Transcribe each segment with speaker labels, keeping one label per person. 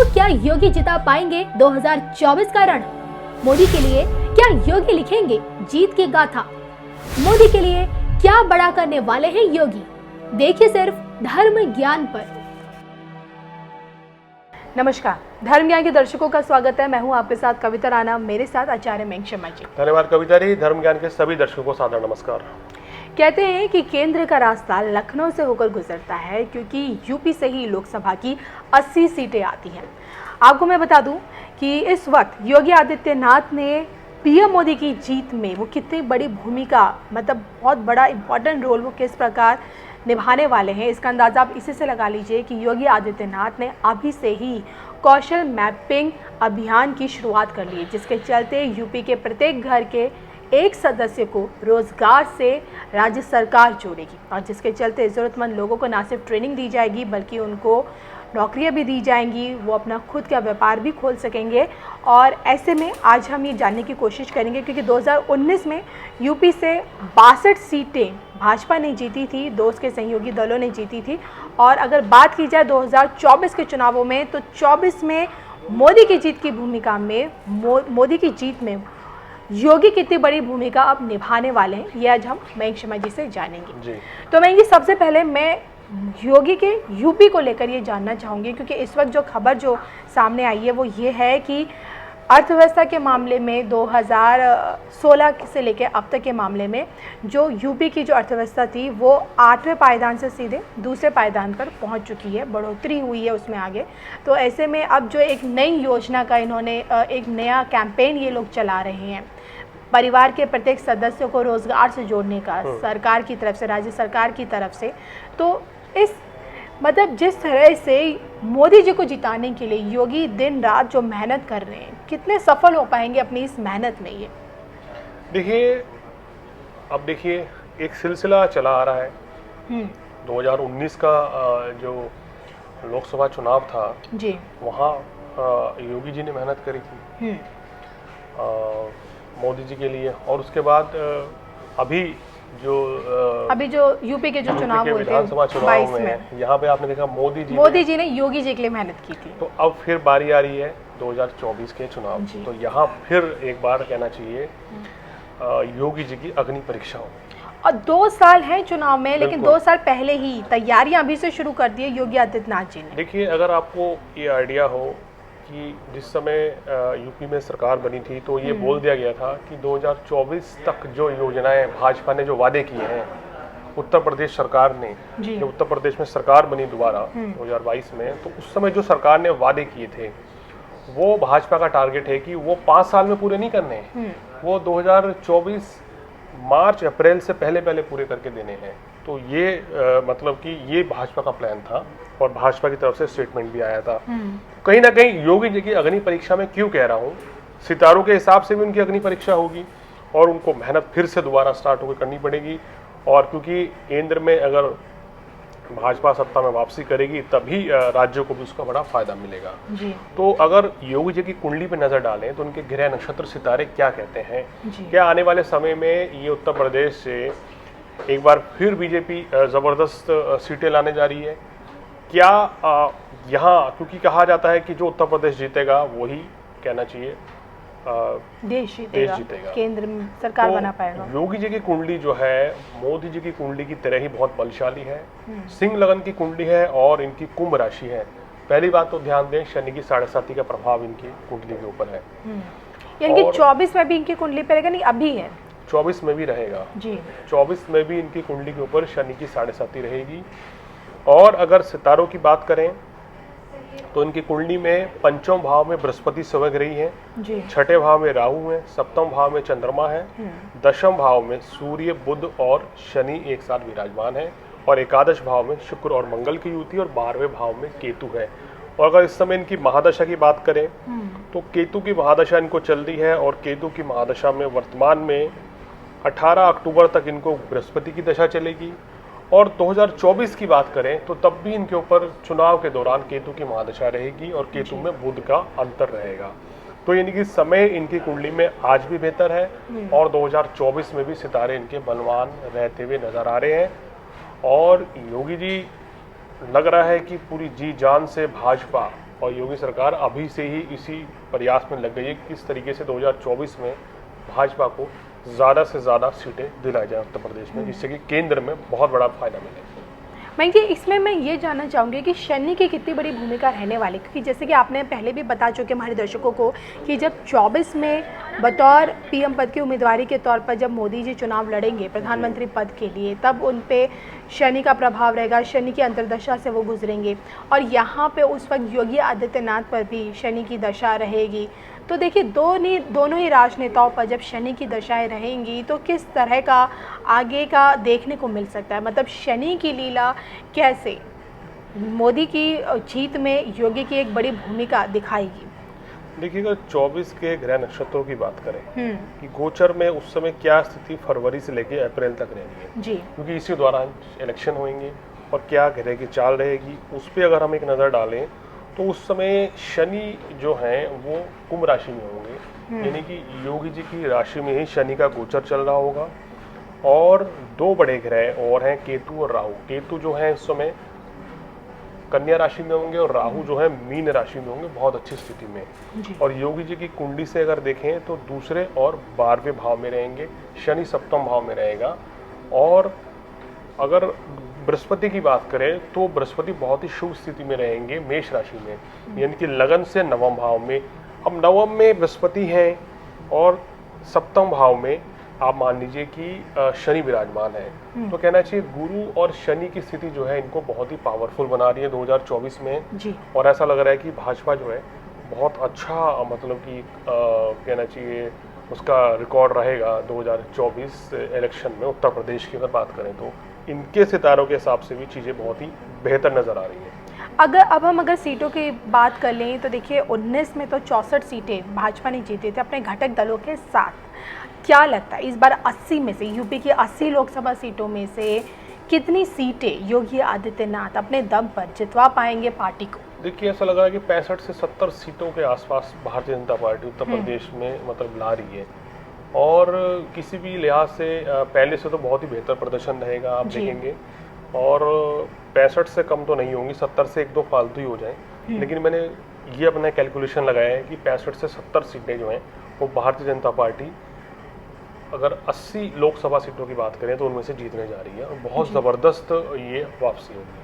Speaker 1: तो क्या योगी जिता पाएंगे 2024 का रण? मोदी के लिए क्या योगी लिखेंगे जीत की गाथा? मोदी के लिए क्या बड़ा करने वाले हैं योगी? देखिए सिर्फ धर्म ज्ञान पर। नमस्कार, धर्म ज्ञान के दर्शकों का स्वागत है। मैं हूं आपके साथ कविता राणा, मेरे साथ आचार्य मेंग शर्मा जी।
Speaker 2: धन्यवाद कविता जी। धर्म ज्ञान के सभी दर्शकों को सादर नमस्कार।
Speaker 1: कहते हैं कि केंद्र का रास्ता लखनऊ से होकर गुजरता है, क्योंकि यूपी से ही लोकसभा की 80 सीटें आती हैं। आपको मैं बता दूं कि इस वक्त योगी आदित्यनाथ ने पीएम मोदी की जीत में वो कितनी बड़ी भूमिका, मतलब बहुत बड़ा इंपॉर्टेंट रोल वो किस प्रकार निभाने वाले हैं, इसका अंदाज़ा आप इसी से लगा लीजिए कि योगी आदित्यनाथ ने अभी से ही कौशल मैपिंग अभियान की शुरुआत कर ली है, जिसके चलते यूपी के प्रत्येक घर के एक सदस्य को रोजगार से राज्य सरकार जोड़ेगी, और जिसके चलते ज़रूरतमंद लोगों को न सिर्फ ट्रेनिंग दी जाएगी बल्कि उनको नौकरियां भी दी जाएंगी, वो अपना खुद का व्यापार भी खोल सकेंगे। और ऐसे में आज हम ये जानने की कोशिश करेंगे, क्योंकि 2019 में यूपी से 62 सीटें भाजपा ने जीती थी, दो उसके सहयोगी दलों ने जीती थी। और अगर बात की जाए 2024 के चुनावों में, तो 24 में मोदी की जीत की भूमिका में मोदी की जीत में योगी कितनी बड़ी भूमिका अब निभाने वाले हैं, ये आज हम मेंग शर्मा जी से जानेंगे जी। तो मेंग जी, सबसे पहले मैं योगी के यूपी को लेकर ये जानना चाहूँगी, क्योंकि इस वक्त जो खबर जो सामने आई है वो ये है कि अर्थव्यवस्था के मामले में 2016 से लेकर अब तक के मामले में जो यूपी की जो अर्थव्यवस्था थी वो 8वें पायदान से सीधे दूसरे पायदान पर पहुंच चुकी है, बढ़ोतरी हुई है उसमें आगे। तो ऐसे में अब जो एक नई योजना का इन्होंने एक नया कैंपेन ये लोग चला रहे हैं, परिवार के प्रत्येक सदस्य को रोजगार से जोड़ने का, सरकार की तरफ से, राज्य सरकार की तरफ से। तो इस मतलब जिस तरह से मोदी जी को जिताने के लिए योगी दिन रात जो मेहनत कर रहे हैं, कितने सफल हो पाएंगे अपनी इस मेहनत में? ये
Speaker 2: देखिए एक सिलसिला चला आ रहा है। 2019 का जो लोकसभा चुनाव था जी, वहाँ योगी जी ने मेहनत करी थी मोदी जी के लिए, और उसके बाद अभी जो यूपी के जो चुनाव हुए थे विधानसभा चुनाव में, यहाँ पे आपने देखा मोदी जी ने योगी जी के लिए मेहनत की थी। तो अब फिर बारी आ रही है 2024 के चुनाव की, तो यहाँ फिर एक बार कहना चाहिए योगी जी की अग्नि परीक्षा हो।
Speaker 1: और 2 साल है चुनाव में, लेकिन 2 साल पहले ही तैयारियां अभी से शुरू कर दी है योगी आदित्यनाथ जी ने।
Speaker 2: देखिए, अगर आपको ये आइडिया हो कि जिस समय यूपी में सरकार बनी थी तो ये बोल दिया गया था कि 2024 तक जो योजनाएं भाजपा ने जो वादे किए हैं, उत्तर प्रदेश सरकार ने, जब उत्तर प्रदेश में सरकार बनी दोबारा 2022 में, तो उस समय जो सरकार ने वादे किए थे वो भाजपा का टारगेट है कि वो 5 साल में पूरे नहीं करने हैं, वो 2024 मार्च अप्रैल से पहले पूरे करके देने हैं। तो ये मतलब कि ये भाजपा का प्लान था और भाजपा की तरफ से स्टेटमेंट भी आया था। कहीं ना कहीं योगी जी की अग्नि परीक्षा में क्यों कह रहा हूँ, सितारों के हिसाब से भी उनकी अग्नि परीक्षा होगी और उनको मेहनत फिर से दोबारा स्टार्ट होकर करनी पड़ेगी। और क्योंकि केंद्र में अगर भाजपा सत्ता में वापसी करेगी तभी राज्यों को भी उसका बड़ा फायदा मिलेगा जी। तो अगर योगी जी की कुंडली पे नजर डालें तो उनके गृह नक्षत्र सितारे क्या कहते हैं, क्या आने वाले समय में ये उत्तर प्रदेश से एक बार फिर बीजेपी जबरदस्त सीटें लाने जा रही है? क्या यहाँ, क्योंकि कहा जाता है कि जो उत्तर प्रदेश जीतेगा वही कहना चाहिए
Speaker 1: देश जीतेगा, केंद्र में सरकार बना पाएगा।
Speaker 2: योगी जी की कुंडली जो है मोदी जी की कुंडली की तरह ही बहुत बलशाली है। सिंह लगन की कुंडली है और इनकी कुंभ राशि है। पहली बात तो ध्यान दें, शनि की 7.5 का प्रभाव इनकी कुंडली के ऊपर है।
Speaker 1: यानी कि 24 में भी इनकी कुंडली पे रहेगा? नहीं, अभी है
Speaker 2: 24 में भी रहेगा जी। 24 में भी इनकी कुंडली के ऊपर शनि की 7.5 रहेगी। और अगर सितारों की बात करें तो इनकी कुंडली में 5वें भाव में बृहस्पति सवग रही है, 6ठे भाव में राहु है, 7वें भाव में चंद्रमा है, 10वें भाव में सूर्य, बुध और शनि एक साथ विराजमान है, और एकादश भाव में शुक्र और मंगल की युति, और 12वें भाव में केतु है। और अगर इस समय इनकी महादशा की बात करें तो केतु की महादशा इनको चल रही है, और केतु की महादशा में वर्तमान में 18 अक्टूबर तक इनको बृहस्पति की दशा चलेगी। और 2024 की बात करें तो तब भी इनके ऊपर चुनाव के दौरान केतु की महादशा रहेगी और केतु में बुध का अंतर रहेगा। तो यानी कि समय इनकी कुंडली में आज भी बेहतर है और 2024 में भी सितारे इनके बलवान रहते हुए नजर आ रहे हैं। और योगी जी लग रहा है कि पूरी जी जान से भाजपा और योगी सरकार अभी से ही इसी प्रयास में लग गई है कि किस तरीके से 2024 में भाजपा को ज़्यादा से ज़्यादा सीटें दिलाई जाए उत्तर प्रदेश में, जिससे कि केंद्र में बहुत बड़ा फायदा मिले।
Speaker 1: मैं कि इसमें मैं ये जानना चाहूँगी कि शनि की कितनी बड़ी भूमिका रहने वाली, क्योंकि जैसे कि आपने पहले भी बता चुके हमारे दर्शकों को कि जब 24 में बतौर पीएम पद की उम्मीदवारी के तौर पर जब मोदी जी चुनाव लड़ेंगे प्रधानमंत्री पद के लिए, तब उन पे शनि का प्रभाव रहेगा, शनि की अंतर्दशा से वो गुजरेंगे और यहाँ पे उस वक्त योगी आदित्यनाथ पर भी शनि की दशा रहेगी। तो देखिए दोनों ही राजनेताओं पर जब शनि की दशाएं रहेंगी तो किस तरह का आगे का देखने को मिल सकता है, मतलब शनि की लीला कैसे मोदी की जीत में योगी की एक बड़ी भूमिका दिखाएगी।
Speaker 2: देखिए, अगर 24 के ग्रह नक्षत्रों की बात करें कि गोचर में उस समय क्या स्थिति फरवरी से लेकर अप्रैल तक रहेगी
Speaker 1: जी,
Speaker 2: क्योंकि इसी दौरान इलेक्शन होंगे और क्या ग्रह की चाल रहेगी उस पर अगर हम एक नज़र डालें तो उस समय शनि जो हैं वो कुंभ राशि में होंगे, यानी कि योगी जी की राशि में ही शनि का गोचर चल रहा होगा। और दो बड़े ग्रह और हैं, केतु और राहु। केतु जो है इस समय कन्या राशि में होंगे और राहु जो है मीन राशि में होंगे, बहुत अच्छी स्थिति में।
Speaker 1: जी।
Speaker 2: और योगी जी की कुंडली से अगर देखें तो दूसरे और 12वें भाव में रहेंगे, शनि सप्तम भाव में रहेगा। और अगर बृहस्पति की बात करें तो बृहस्पति बहुत ही शुभ स्थिति में रहेंगे मेष राशि में, यानी कि लगन से नवम भाव में। अब नवम में बृहस्पति हैं और सप्तम भाव में आप मान लीजिए कि शनि विराजमान है, तो कहना चाहिए गुरु और शनि की स्थिति जो है इनको बहुत ही पावरफुल बना रही है 2024 में
Speaker 1: जी।
Speaker 2: और ऐसा लग रहा है कि भाजपा जो है बहुत अच्छा, मतलब कि कहना चाहिए उसका रिकॉर्ड रहेगा 2024 इलेक्शन में उत्तर प्रदेश की अगर बात करें तो इनके सितारों के हिसाब से भी चीज़ें बहुत ही बेहतर नज़र आ रही हैं।
Speaker 1: अगर सीटों की बात कर लें तो देखिए 19 में तो 64 सीटें भाजपा ने जीती थी अपने घटक दलों के साथ। क्या लगता है इस बार 80 में से, यूपी की 80 लोकसभा सीटों में से कितनी सीटें योगी आदित्यनाथ अपने दम पर जितवा पाएंगे पार्टी को?
Speaker 2: देखिए, ऐसा लग रहा है कि 65 से 70 सीटों के आसपास भारतीय जनता पार्टी उत्तर प्रदेश में मतलब ला रही है और किसी भी लिहाज से पहले से तो बहुत ही बेहतर प्रदर्शन रहेगा, आप देखेंगे। और 65 से कम तो नहीं होंगी, 70 से एक दो फालतू ही हो जाए, लेकिन मैंने ये अपना कैलकुलेशन लगाया है कि 65 से 70 सीटें जो हैं वो भारतीय जनता पार्टी अगर 80 लोकसभा सीटों की बात करें तो उनमें से जीतने जा रही है और बहुत ज़बरदस्त ये वापसी होगी।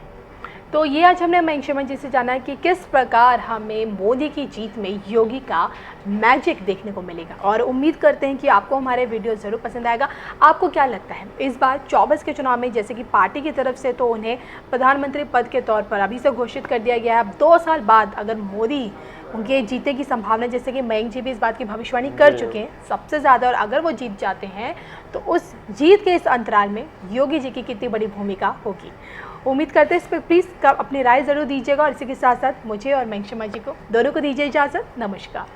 Speaker 1: तो ये आज हमने मयंक शर्मा जी से जाना कि किस प्रकार हमें मोदी की जीत में योगी का मैजिक देखने को मिलेगा और उम्मीद करते हैं कि आपको हमारे वीडियो ज़रूर पसंद आएगा। आपको क्या लगता है इस बार 24 के चुनाव में, जैसे कि पार्टी की तरफ से तो उन्हें प्रधानमंत्री पद के तौर पर अभी से घोषित कर दिया गया है, अब 2 साल बाद अगर मोदी उनके जीते की संभावना, जैसे कि मयंक जी भी इस बात की भविष्यवाणी कर चुके हैं सबसे ज़्यादा, और अगर वो जीत जाते हैं तो उस जीत के इस अंतराल में योगी जी की कितनी बड़ी भूमिका होगी। उम्मीद करते हैं इस पर प्लीज़ अपनी राय ज़रूर दीजिएगा और इसी के साथ साथ मुझे और मयंक शर्मा जी को दोनों को दीजिए इजाज़त। नमस्कार।